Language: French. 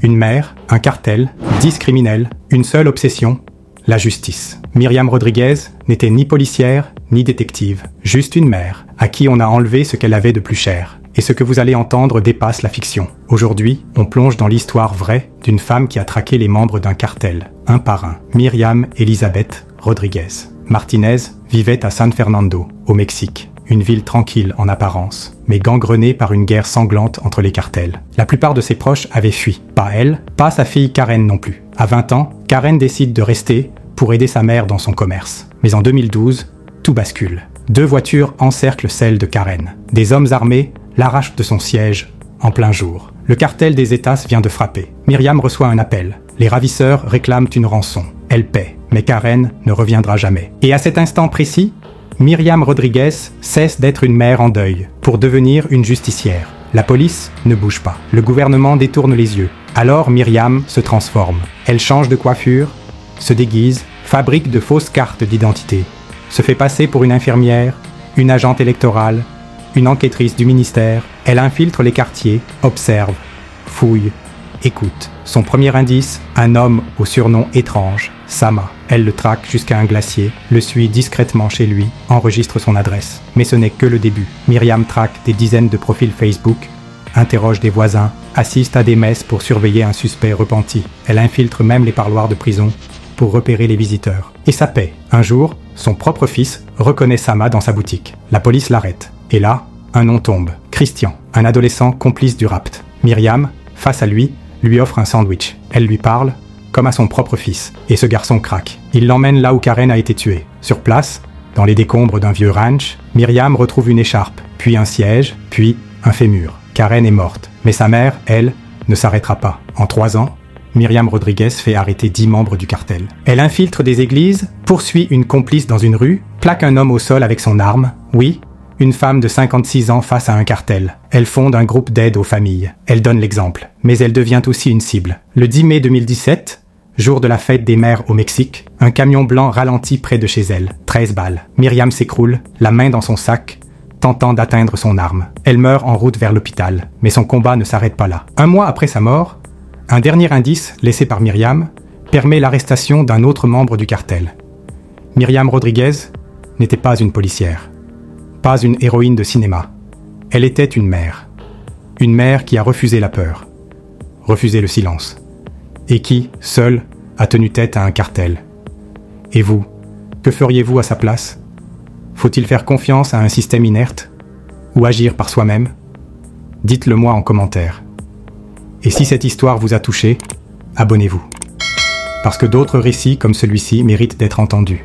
Une mère, un cartel, 10 criminels, une seule obsession, la justice. Myriam Rodriguez n'était ni policière, ni détective, juste une mère, à qui on a enlevé ce qu'elle avait de plus cher. Et ce que vous allez entendre dépasse la fiction. Aujourd'hui, on plonge dans l'histoire vraie d'une femme qui a traqué les membres d'un cartel, un par un. Myriam Elizabeth Rodriguez Martinez vivait à San Fernando, au Mexique. Une ville tranquille en apparence, mais gangrenée par une guerre sanglante entre les cartels. La plupart de ses proches avaient fui. Pas elle, pas sa fille Karen non plus. À 20 ans, Karen décide de rester pour aider sa mère dans son commerce. Mais en 2012, tout bascule. 2 voitures encerclent celle de Karen. Des hommes armés l'arrachent de son siège en plein jour. Le cartel des Zetas vient de frapper. Myriam reçoit un appel. Les ravisseurs réclament une rançon. Elle paie, mais Karen ne reviendra jamais. Et à cet instant précis, Myriam Rodriguez cesse d'être une mère en deuil pour devenir une justicière. La police ne bouge pas. Le gouvernement détourne les yeux. Alors Myriam se transforme. Elle change de coiffure, se déguise, fabrique de fausses cartes d'identité, se fait passer pour une infirmière, une agente électorale, une enquêtrice du ministère. Elle infiltre les quartiers, observe, fouille, écoute. Son premier indice, un homme au surnom étrange, Sama. Elle le traque jusqu'à un glacier, le suit discrètement chez lui, enregistre son adresse. Mais ce n'est que le début. Myriam traque des dizaines de profils Facebook, interroge des voisins, assiste à des messes pour surveiller un suspect repenti. Elle infiltre même les parloirs de prison pour repérer les visiteurs. Et ça paie. Un jour, son propre fils reconnaît Sama dans sa boutique. La police l'arrête. Et là, un nom tombe. Christian, un adolescent complice du rapt. Myriam, face à lui offre un sandwich. Elle lui parle comme à son propre fils. Et ce garçon craque. Il l'emmène là où Karen a été tuée. Sur place, dans les décombres d'un vieux ranch, Myriam retrouve une écharpe, puis un siège, puis un fémur. Karen est morte. Mais sa mère, elle, ne s'arrêtera pas. En 3 ans, Myriam Rodriguez fait arrêter 10 membres du cartel. Elle infiltre des églises, poursuit une complice dans une rue, plaque un homme au sol avec son arme. Oui, une femme de 56 ans face à un cartel. Elle fonde un groupe d'aide aux familles. Elle donne l'exemple. Mais elle devient aussi une cible. Le 10 mai 2017, jour de la fête des mères au Mexique, un camion blanc ralentit près de chez elle. 13 balles. Myriam s'écroule, la main dans son sac, tentant d'atteindre son arme. Elle meurt en route vers l'hôpital. Mais son combat ne s'arrête pas là. 1 mois après sa mort, un dernier indice laissé par Myriam permet l'arrestation d'un autre membre du cartel. Myriam Rodriguez n'était pas une policière. Pas une héroïne de cinéma. Elle était une mère. Une mère qui a refusé la peur, refusé le silence, et qui, seule, a tenu tête à un cartel. Et vous, que feriez-vous à sa place? Faut-il faire confiance à un système inerte? Ou agir par soi-même? Dites-le moi en commentaire. Et si cette histoire vous a touché, abonnez-vous. Parce que d'autres récits comme celui-ci méritent d'être entendus.